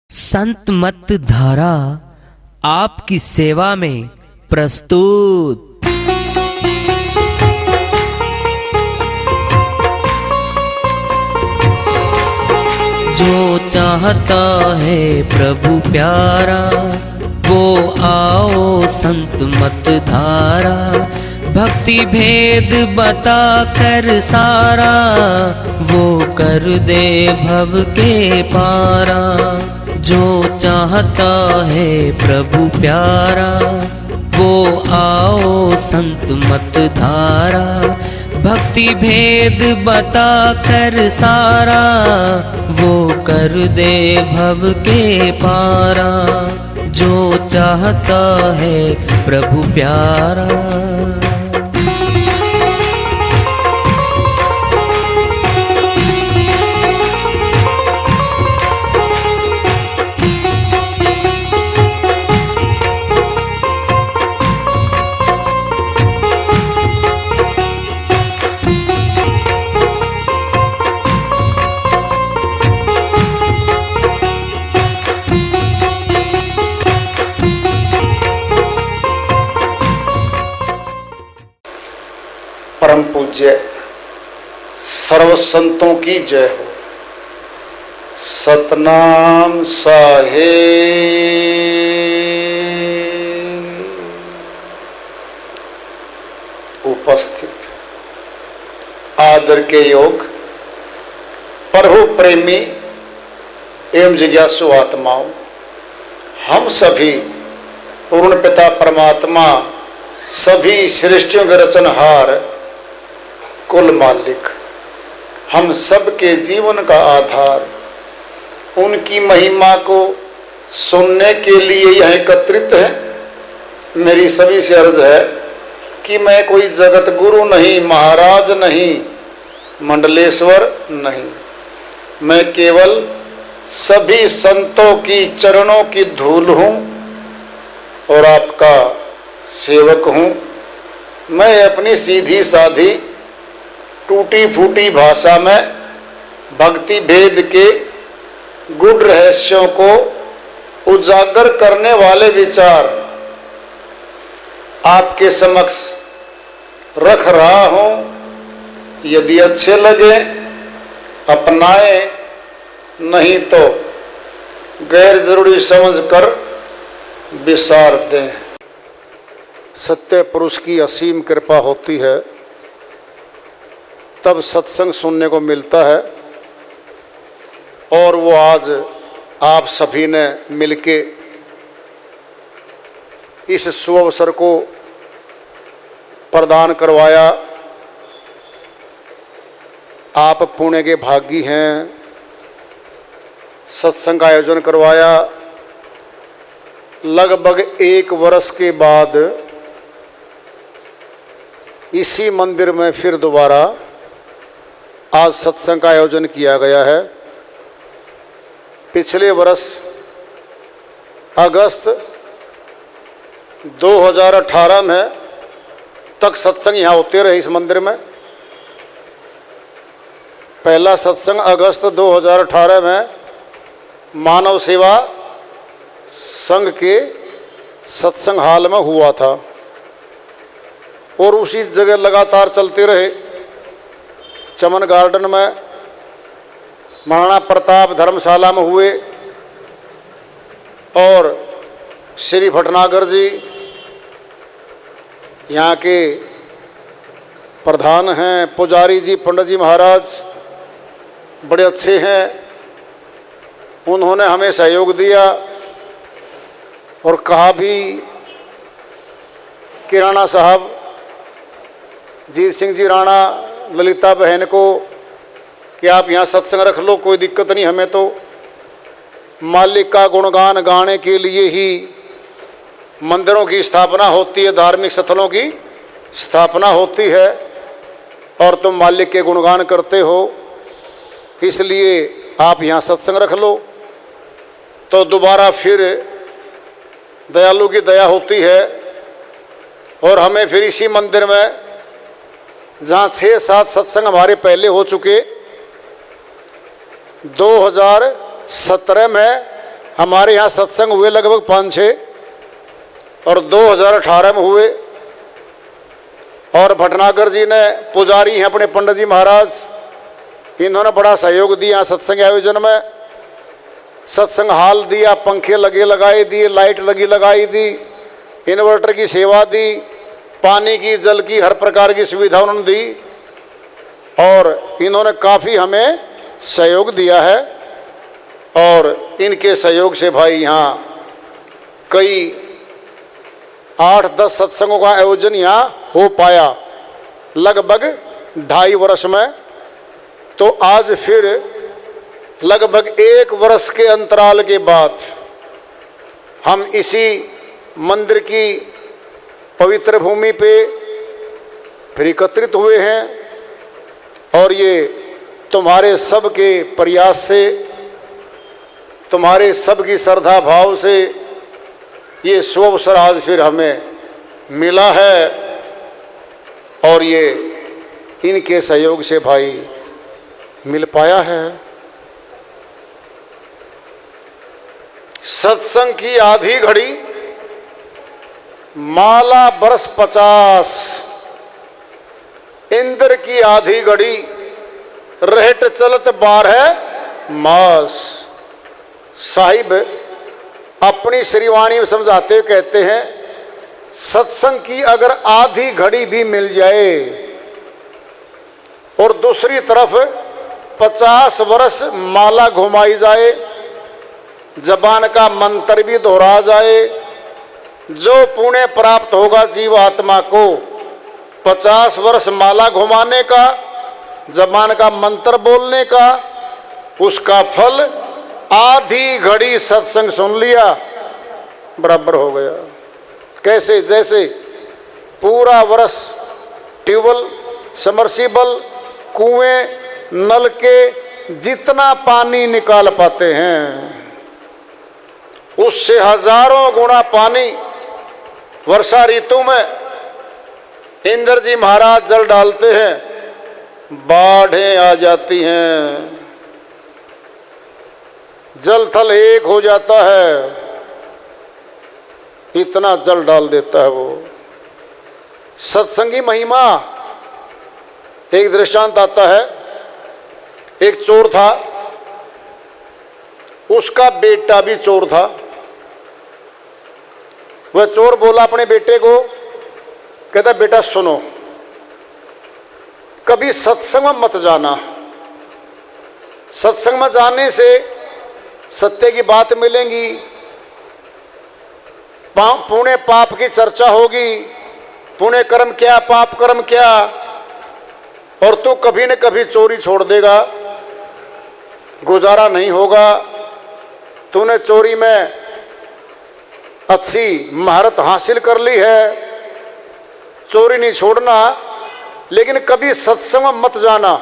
संत मत धारा आपकी सेवा में प्रस्तुत। जो चाहता है प्रभु प्यारा वो आओ संत मत धारा। भक्ति भेद बता कर सारा वो कर दे भव के पारा। जो चाहता है प्रभु प्यारा वो आओ संत मत धारा। भक्ति भेद बता कर सारा वो कर दे भव के पारा। जो चाहता है प्रभु प्यारा। परम पूज्य सर्व संतों की जय हो। सतनाम साहेब। उपस्थित आदर के योग प्रभु प्रेमी एवं जिज्ञासु आत्माओं, हम सभी पूर्ण पिता परमात्मा सभी सृष्टियों के रचनहार कुल मालिक, हम सब के जीवन का आधार, उनकी महिमा को सुनने के लिए यह एकत्रित है। मेरी सभी से अर्ज है कि मैं कोई जगत गुरु नहीं, महाराज नहीं, मंडलेश्वर नहीं, मैं केवल सभी संतों की चरणों की धूल हूँ और आपका सेवक हूँ। मैं अपनी सीधी साधी टूटी फूटी भाषा में भक्ति भेद के गूढ़ रहस्यों को उजागर करने वाले विचार आपके समक्ष रख रहा हूँ। यदि अच्छे लगे अपनाएं, नहीं तो गैर जरूरी समझकर विसार दें। सत्य पुरुष की असीम कृपा होती है तब सत्संग सुनने को मिलता है, और वो आज आप सभी ने मिलके इस सुअवसर को प्रदान करवाया। आप पुणे के भागी हैं। सत्संग का आयोजन करवाया लगभग 1 वर्ष के बाद इसी मंदिर में फिर दोबारा आज सत्संग का आयोजन किया गया है। पिछले वर्ष अगस्त 2018 में तक सत्संग यहाँ होते रहे इस मंदिर में। पहला सत्संग अगस्त 2018 में मानव सेवा संघ के सत्संग हाल में हुआ था और उसी जगह लगातार चलते रहे। चमन गार्डन में महाराणा प्रताप धर्मशाला में हुए और श्री भटनागर जी यहाँ के प्रधान हैं। पुजारी जी पंडित जी महाराज बड़े अच्छे हैं, उन्होंने हमें सहयोग दिया और कहा भी कि राणा साहब, जीत सिंह जी राणा, ललिता बहन को कि आप यहाँ सत्संग रख लो, कोई दिक्कत नहीं हमें। तो मालिक का गुणगान गाने के लिए ही मंदिरों की स्थापना होती है, धार्मिक स्थलों की स्थापना होती है, और तुम मालिक के गुणगान करते हो, इसलिए आप यहाँ सत्संग रख लो। तो दोबारा फिर दयालु की दया होती है और हमें फिर इसी मंदिर में, जहाँ 6-7 सत्संग हमारे पहले हो चुके, 2017 में हमारे यहाँ सत्संग हुए लगभग 5-6 और 2018 में हुए। और भटनागर जी ने, पुजारी हैं अपने पंडित जी महाराज, इन्होंने बड़ा सहयोग दिया सत्संग आयोजन में। सत्संग हाल दिया, पंखे लगे लगाए दिए, लाइट लगी लगाई दी, इन्वर्टर की सेवा दी, पानी की, जल की, हर प्रकार की सुविधा उन्होंने दी। और इन्होंने काफ़ी हमें सहयोग दिया है। और इनके सहयोग से भाई यहाँ कई 8-10 सत्संगों का आयोजन यहाँ हो पाया लगभग 2.5 वर्ष में। तो आज फिर लगभग 1 वर्ष के अंतराल के बाद हम इसी मंदिर की पवित्र भूमि पे फिर एकत्रित हुए हैं। और ये तुम्हारे सब के प्रयास से, तुम्हारे सब की श्रद्धा भाव से ये शुभ अवसर आज फिर हमें मिला है। और ये इनके सहयोग से भाई मिल पाया है। सत्संग की आधी घड़ी माला बरस 50, इंद्र की आधी घड़ी रहट चलत 12 मास। साहिब अपनी श्रीवाणी में समझाते हुए कहते हैं, सत्संग की अगर आधी घड़ी भी मिल जाए और दूसरी तरफ 50 वर्ष माला घुमाई जाए, जबान का मंत्र भी दोहरा जाए, जो पुण्य प्राप्त होगा जीव आत्मा को 50 वर्ष माला घुमाने का, जबान का मंत्र बोलने का, उसका फल आधी घड़ी सत्संग सुन लिया बराबर हो गया। कैसे? जैसे पूरा वर्ष ट्यूबवेल, समर्सिबल, कुएं, नल के जितना पानी निकाल पाते हैं उससे हजारों गुना पानी वर्षा ऋतु में इंद्र जी महाराज जल डालते हैं, बाढ़ें आ जाती हैं, जल थल एक हो जाता है, इतना जल डाल देता है वो। सत्संगी महिमा, एक दृष्टांत आता है। एक चोर था, उसका बेटा भी चोर था। वह चोर बोला अपने बेटे को, कहता बेटा सुनो, कभी सत्संग में मत जाना, सत्संग में जाने से सत्य की बात मिलेंगी, पुण्य पाप की चर्चा होगी, पुण्य कर्म क्या पाप कर्म क्या, और तू कभी न कभी चोरी छोड़ देगा, गुजारा नहीं होगा। तूने चोरी में अच्छी महारत हासिल कर ली है, चोरी नहीं छोड़ना, लेकिन कभी सत्संग में मत जाना।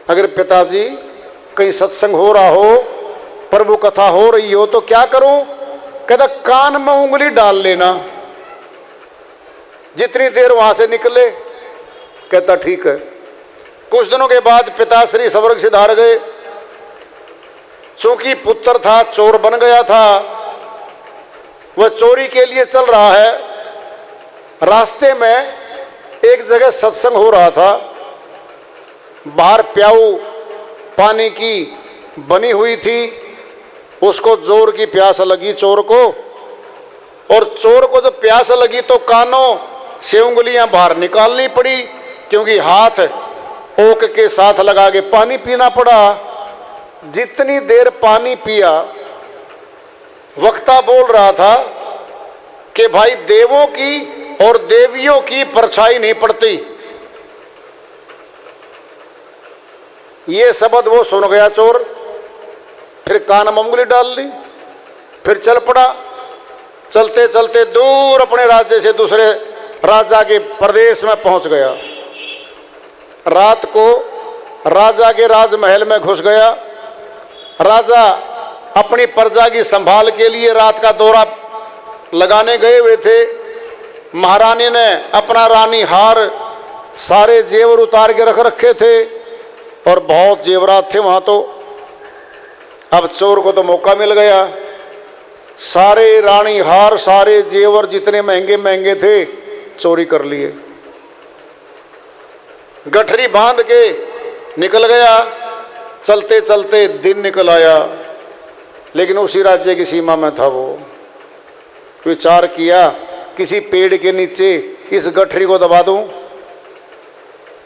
अगर पिताजी कहीं सत्संग हो रहा हो, प्रभु कथा हो रही हो, तो क्या करूं? कहता कान में उंगली डाल लेना, जितनी देर वहां से निकले। कहता ठीक है। कुछ दिनों के बाद पिताश्री स्वर्ग सिधार गए। चूंकि पुत्र था, चोर बन गया था, वह चोरी के लिए चल रहा है। रास्ते में एक जगह सत्संग हो रहा था, बाहर प्याऊ पानी की बनी हुई थी, उसको जोर की प्यास लगी चोर को, और चोर को जब प्यास लगी तो कानों से उंगलियां बाहर निकालनी पड़ी, क्योंकि हाथ ओक के साथ लगा के पानी पीना पड़ा। जितनी देर पानी पिया, वक्ता बोल रहा था कि भाई देवों की और देवियों की परछाई नहीं पड़ती। ये शब्द वो सुन गया चोर, फिर कान में उंगली डाल ली, फिर चल पड़ा। चलते चलते दूर अपने राज्य से दूसरे राजा के प्रदेश में पहुंच गया। रात को राजा के राजमहल में घुस गया। राजा अपनी प्रजा की संभाल के लिए रात का दौरा लगाने गए हुए थे। महारानी ने अपना रानी हार, सारे जेवर उतार के रख रखे थे, और बहुत जेवरात थे वहां। तो अब चोर को तो मौका मिल गया, सारे रानी हार, सारे जेवर जितने महंगे महंगे थे चोरी कर लिए, गठरी बांध के निकल गया। चलते चलते दिन निकल आया, लेकिन उसी राज्य की सीमा में था वो। विचार किया किसी पेड़ के नीचे इस गठरी को दबा दूं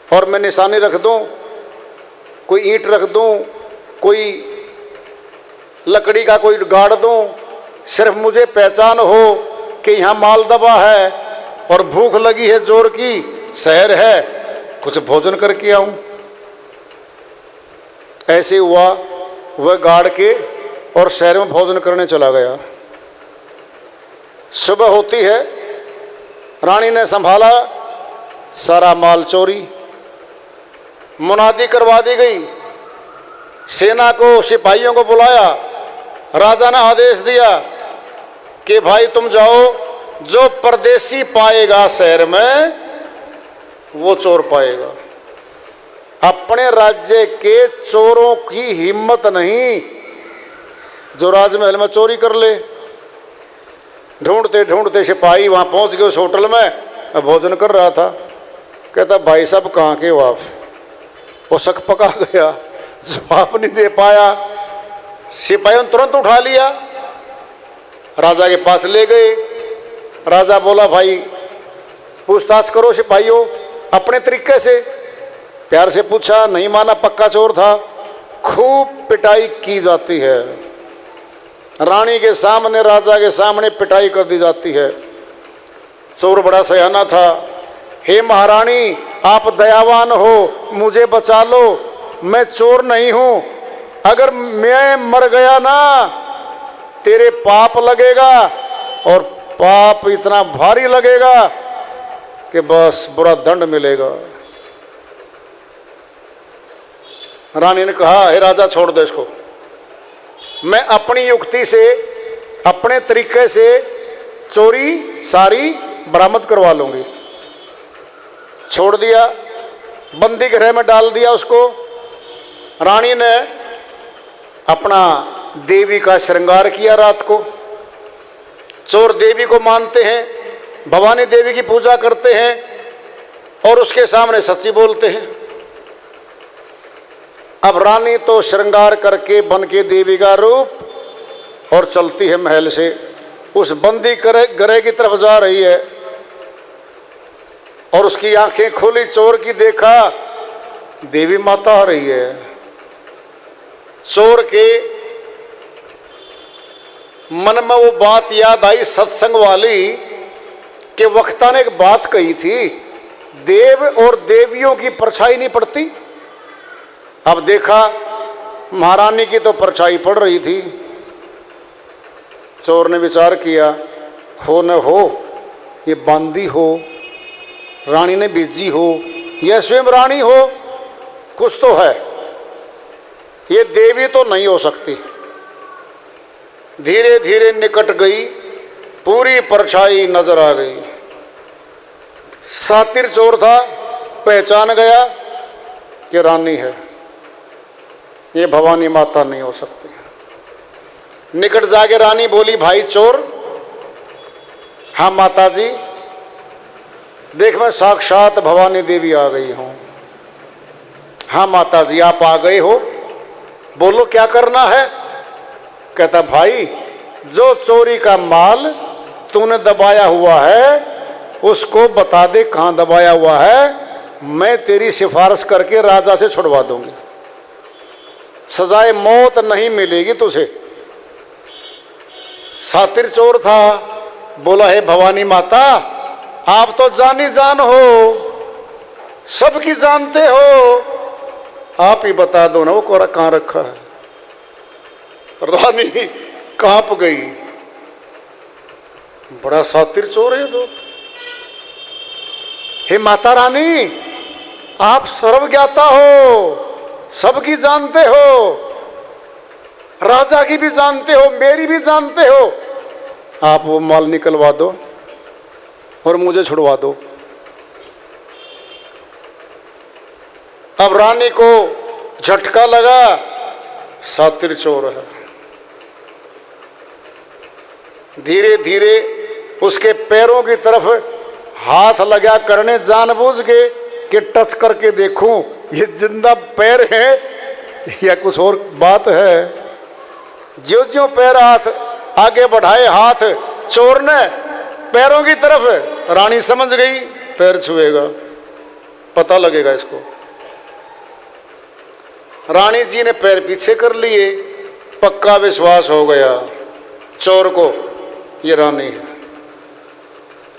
और मैं निशानी रख दूं, कोई ईंट रख दूं, कोई लकड़ी का कोई गाड़ दूं, सिर्फ मुझे पहचान हो कि यहाँ माल दबा है और भूख लगी है, जोर की शहर है, कुछ भोजन करके आऊं। ऐसे हुआ, वह गाड़ के और शहर में भोजन करने चला गया। सुबह होती है, रानी ने संभाला, सारा माल चोरी। मुनादी करवा दी गई, सेना को, सिपाहियों को बुलाया। राजा ने आदेश दिया कि भाई तुम जाओ, जो परदेसी पाएगा शहर में वो चोर पाएगा। अपने राज्य के चोरों की हिम्मत नहीं जो राजमहल में चोरी कर ले। ढूंढते ढूंढते सिपाही वहां पहुंच गए उस होटल में, भोजन कर रहा था। कहता भाई साहब कहाँ के हो आप? वो शक पका गया, जवाब नहीं दे पाया। सिपाहियों ने तुरंत उठा लिया, राजा के पास ले गए। राजा बोला भाई पूछताछ करो सिपाहियों, अपने तरीके से। प्यार से पूछा, नहीं माना, पक्का चोर था। खूब पिटाई की जाती है, रानी के सामने, राजा के सामने पिटाई कर दी जाती है। चोर बड़ा सयाना था। हे महारानी आप दयावान हो, मुझे बचा लो, मैं चोर नहीं हूं। अगर मैं मर गया ना तेरे पाप लगेगा, और पाप इतना भारी लगेगा कि बस बुरा दंड मिलेगा। रानी ने कहा हे राजा छोड़ दो इसको, मैं अपनी युक्ति से, अपने तरीके से चोरी सारी बरामद करवा लूंगी। छोड़ दिया, बंदी गृह में डाल दिया उसको। रानी ने अपना देवी का श्रृंगार किया रात को। चोर देवी को मानते हैं, भवानी देवी की पूजा करते हैं और उसके सामने सच्ची बोलते हैं। अब रानी तो श्रृंगार करके बन के देवी का रूप और चलती है महल से, उस बंदी गृह की तरफ जा रही है और उसकी आंखें खुली, चोर की देखा, देवी माता आ रही है। चोर के मन में वो बात याद आई सत्संग वाली कि वक्ता ने एक बात कही थी, देव और देवियों की परछाई नहीं पड़ती। अब देखा महारानी की तो परछाई पड़ रही थी। चोर ने विचार किया, हो न हो ये बांदी हो, रानी ने भेजी हो, यह स्वयं रानी हो, कुछ तो है, ये देवी तो नहीं हो सकती। धीरे धीरे निकट गई, पूरी परछाई नजर आ गई। सातिर चोर था, पहचान गया कि रानी है, ये भवानी माता नहीं हो सकती। निकट जाके रानी बोली भाई चोर, हाँ माता जी, देख मैं साक्षात भवानी देवी आ गई हूं। हाँ माता जी आप आ गए हो, बोलो क्या करना है। कहता भाई जो चोरी का माल तूने दबाया हुआ है उसको बता दे कहां दबाया हुआ है, मैं तेरी सिफारिश करके राजा से छुड़वा दूंगी, सजाए मौत नहीं मिलेगी तुझे। सातिर चोर था, बोला है भवानी माता आप तो जानी जान हो, सबकी जानते हो, आप ही बता दो ना वो कोरा कहां रखा है। रानी कांप गई, बड़ा सातिर चोर है तो। हे माता रानी आप सर्वज्ञाता हो, सबकी जानते हो, राजा की भी जानते हो, मेरी भी जानते हो, आप वो माल निकलवा दो और मुझे छुड़वा दो। अब रानी को झटका लगा, सातिर चोर है, धीरे धीरे उसके पैरों की तरफ हाथ लगा करने, जानबूझ के कि टच करके देखूं ये जिंदा पैर है या कुछ और बात है। ज्यों ज्यों पैर हाथ आगे बढ़ाए, हाथ चोर ने पैरों की तरफ, रानी समझ गई पैर छुएगा, पता लगेगा इसको। रानी जी ने पैर पीछे कर लिए, पक्का विश्वास हो गया चोर को, ये रानी है,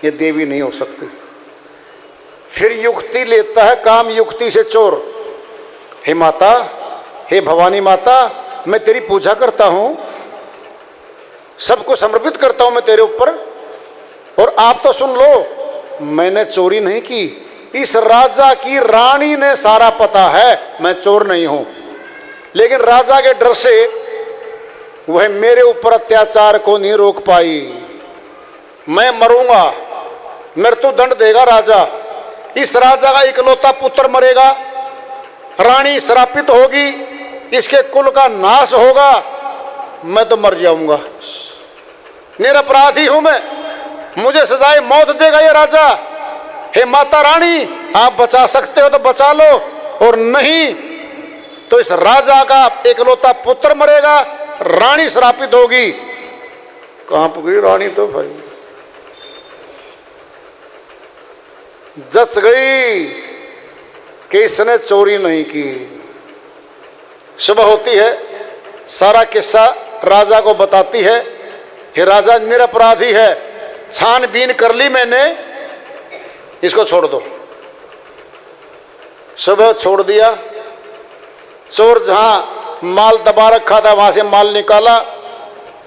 ये देवी नहीं हो सकती। फिर युक्ति लेता है, काम युक्ति से चोर। हे माता, हे भवानी माता, मैं तेरी पूजा करता हूं, सबको समर्पित करता हूं मैं तेरे ऊपर, और आप तो सुन लो, मैंने चोरी नहीं की, इस राजा की रानी ने सारा पता है मैं चोर नहीं हूं, लेकिन राजा के डर से वह मेरे ऊपर अत्याचार को नहीं रोक पाई। मैं मरूंगा, मृत्यु दंड देगा राजा, इस राजा का इकलौता पुत्र मरेगा, रानी श्रापित होगी, इसके कुल का नाश होगा, मैं तो मर जाऊंगा, निरपराधी हूं मैं, मुझे सजाए मौत देगा ये राजा। हे माता रानी, आप बचा सकते हो तो बचा लो, और नहीं तो इस राजा का एकलौता पुत्र मरेगा, रानी श्रापित होगी। कांप गई रानी तो भाई, जच गई कि इसने चोरी नहीं की। सुबह होती है, सारा किस्सा राजा को बताती है, हे राजा निरपराधी है, छानबीन कर ली मैंने, इसको छोड़ दो। सुबह छोड़ दिया, चोर जहां माल दबा रखा था वहां से माल निकाला,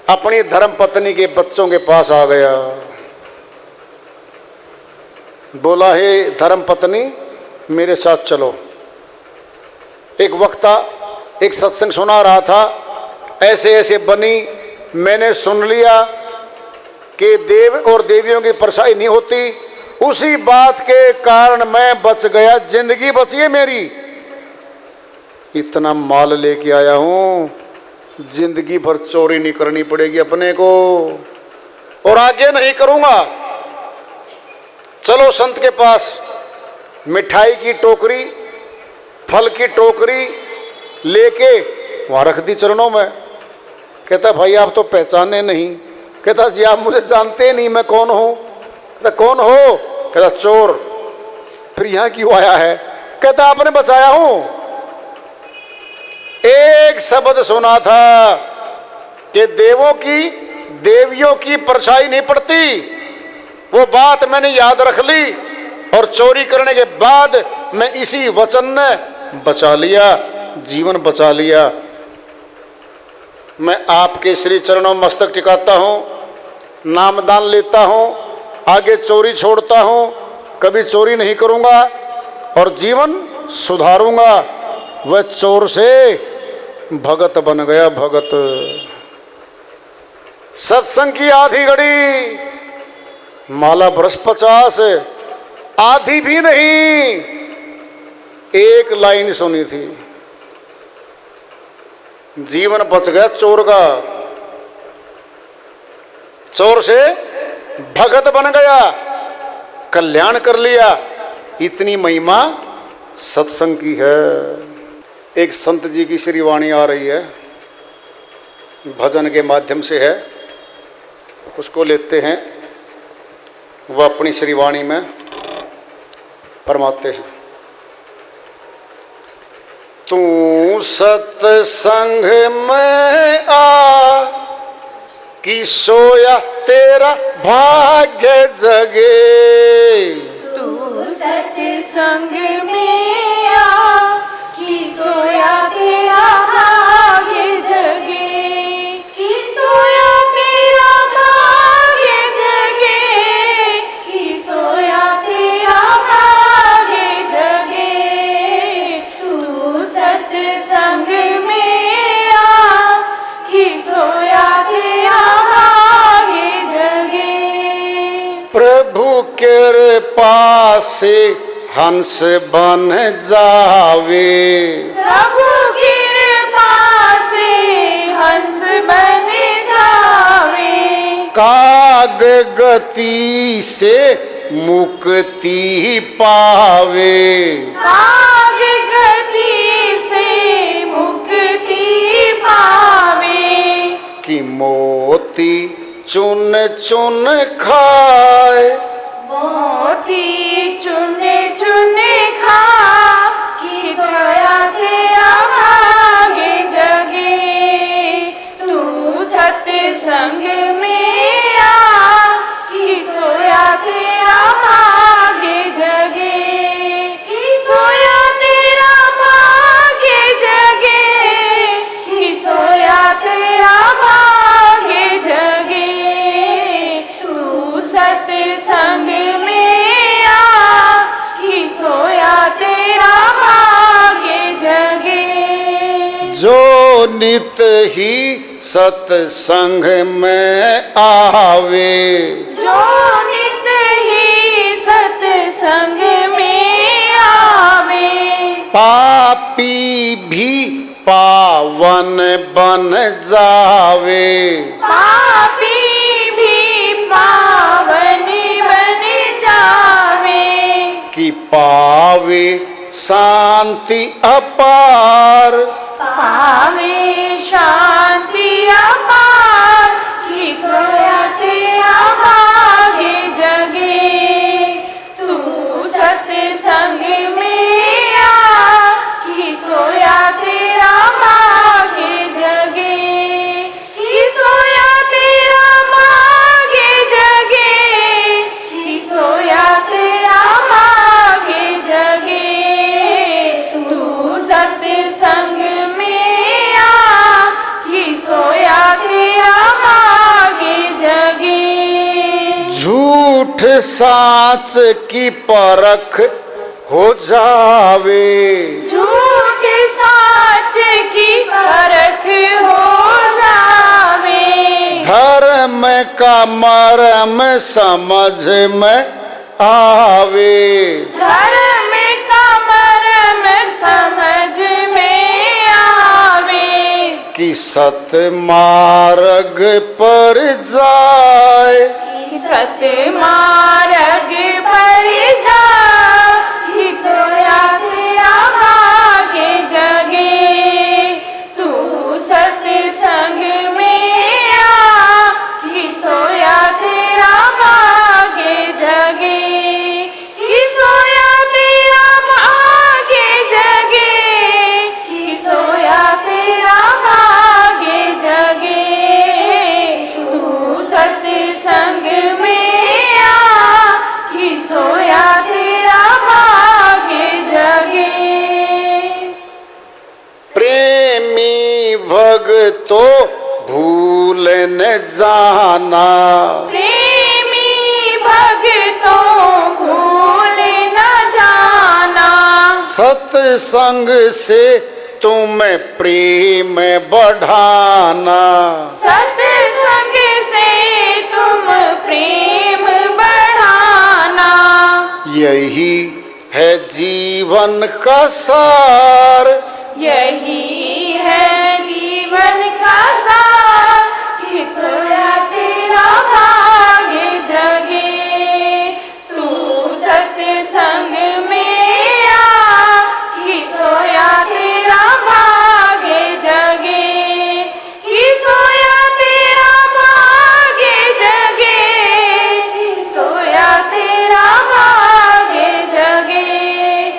अपनी धर्म पत्नी के बच्चों के पास आ गया, बोला हे धर्म पत्नी मेरे साथ चलो। एक वक्ता एक सत्संग सुना रहा था, ऐसे ऐसे बनी, मैंने सुन लिया कि देव और देवियों की परछाई नहीं होती, उसी बात के कारण मैं बच गया, जिंदगी बची है मेरी। इतना माल लेके आया हूं, जिंदगी भर चोरी नहीं करनी पड़ेगी अपने को, और आगे नहीं करूंगा। चलो संत के पास। मिठाई की टोकरी, फल की टोकरी लेके वहां रख दी चरणों में। कहता भाई आप तो पहचाने नहीं। कहता जी आप मुझे जानते नहीं, मैं कौन हूं। कहता कौन हो। कहता चोर। फिर यहां क्यों आया है। कहता आपने बचाया हूं। एक शब्द सुना था कि देवों की देवियों की परछाई नहीं पड़ती, वो बात मैंने याद रख ली, और चोरी करने के बाद मैं इसी वचन ने बचा लिया, जीवन बचा लिया। मैं आपके श्री चरणों में मस्तक टिकाता हूं, नामदान लेता हूं, आगे चोरी छोड़ता हूं, कभी चोरी नहीं करूंगा और जीवन सुधारूंगा। वह चोर से भगत बन गया, भगत। सत्संग की आधी घड़ी, माला बरस 50, आधी भी नहीं, एक लाइन सुनी थी, जीवन बच गया चोर का। चोर से भगत बन गया, कल्याण कर लिया। इतनी महिमा सत्संग की है। एक संत जी की श्री वाणी आ रही है, भजन के माध्यम से है, उसको लेते हैं। वह अपनी श्री वाणी में फरमाते हैं, तू सत्संग में आ कि सोया तेरा भाग्य जगे। तू सत्संग में आ कि सोया तेरा भाग्य जगे, कि सोया तेरा भाग्य जगे, कि सोया तेरा भाग्य जगे। तू सत्संग में आ कि सोया तेरा भाग्य जगे। प्रभु के पास हंस बन जावे, प्रभु कृपा से हंस बन जावे। का त्याग गति से मुक्ति पावे, त्याग गति से मुक्ति पावे। कि मोती चुन चुन खाए, मोती चुन चुन खा, कि सोया तेरा भाग्य जगे। तू सत्संग में आ, कि सोया तेरा भाग्य जगे। कि सोया तेरा भाग्य जगे, कि सोया तेरा भाग्य जगे। तू सत्संग में आ, कि सोया तेरा भाग्य जगे। जो नित ही सत्संग में आवे, जो नित ही सत्संग में आवे। पापी भी पावन बन जावे, पापी भी पावन बन जावे। कि पावे शांति अपार, पावे शांति अपार। कि सोया तेरा भाग्य जगे। तू सत्संग में आ, कि सोया तेरा भाग्य जगे। कि सोया तेरा भाग्य जगे। कि सोया तेरा भाग्य जगे। तू सत्संग में आ, कि सोया तेरा भाग्य जगे। झूठ साच की परख हो जावे, झूठ साच की परख हो जावे। धर्म का मर्म समझ में आवे, धर्म का मर्म समझ में आवे। कि सत मार्ग पर जाए, सत मार्ग पर जा, कि सोया तेरा भाग्य जगे। तू सत्संग में आ, कि सोया तेरा भाग्य जगे। कि सोया तेरा भाग्य जगे। कि सोया तेरा भाग्य जगे। तू सत्संग में आ, कि सोया तेरा भाग्य जगे। प्रेमी भगतो भूल न जाना, प्रेमी भक्तों भूल न जाना। सत्संग से तुम प्रेम बढ़ाना, सत्संग से तुम प्रेम बढ़ाना। यही है जीवन का सार, यही है जीवन का सार। कि सोया तेरा भाग्य जगे। तू सत्संग में आ, कि सोया तेरा भाग्य जगे। कि सोया तेरा भाग्य जगे। कि सोया तेरा भाग्य जगे।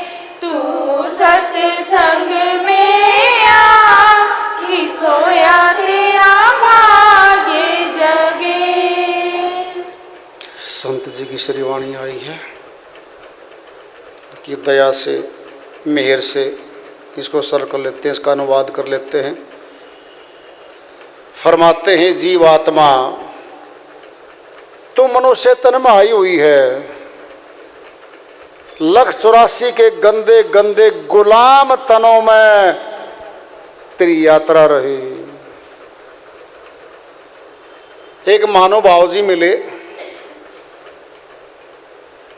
तू सत्संग में आ, कि सोया तेरा भाग्य जगे। संत जी की श्रीवाणी आई है कि दया से मेहर से इसको सर कर लेते हैं, इसका अनुवाद कर लेते हैं। फरमाते हैं, जीवात्मा तू मनुष्य तन में आई हुई है, 184 के गंदे गंदे गुलाम तनों में तेरी यात्रा रही। एक महानुभाव जी मिले,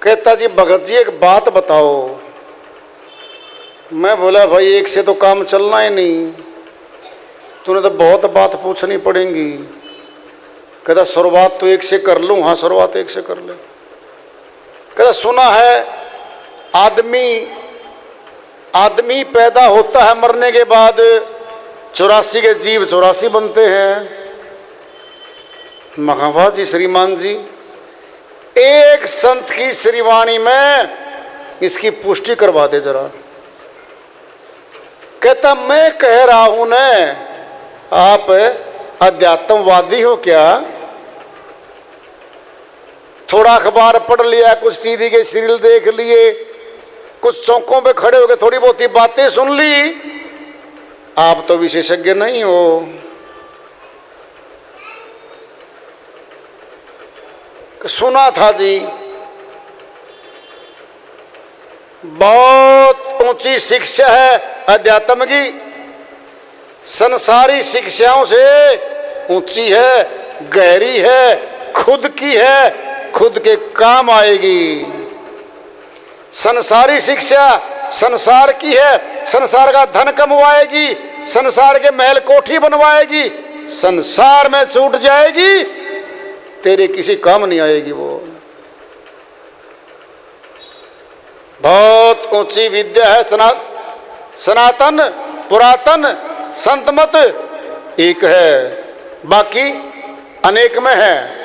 कहता जी भगत जी एक बात बताओ। मैं बोला भाई एक से तो काम चलना ही नहीं, तूने तो बहुत बात पूछनी पड़ेगी। कहता शुरुआत तो एक से कर लूं। हाँ शुरुआत एक से कर ले। कहता सुना है आदमी पैदा होता है, मरने के बाद 84 के जीव 84 बनते हैं। महाभा जी श्रीमान जी एक संत की श्रीवाणी में इसकी पुष्टि करवा दे जरा। कहता मैं कह रहा हूं न, आप अध्यात्मवादी हो क्या? थोड़ा अखबार पढ़ लिया, कुछ टीवी के सीरियल देख लिए, कुछ चौकों पे खड़े होकर थोड़ी बहुत ही बातें सुन ली, आप तो विशेषज्ञ नहीं हो। सुना था जी, बहुत ऊंची शिक्षा है अध्यात्म की, संसारी शिक्षाओं से ऊंची है, गहरी है, खुद की है, खुद के काम आएगी। संसारी शिक्षा संसार की है, संसार का धन कमवाएगी, संसार के महल कोठी बनवाएगी, संसार में छूट जाएगी, तेरे किसी काम नहीं आएगी। वो बहुत ऊंची विद्या है। सनातन पुरातन संत मत एक है, बाकी अनेक में है।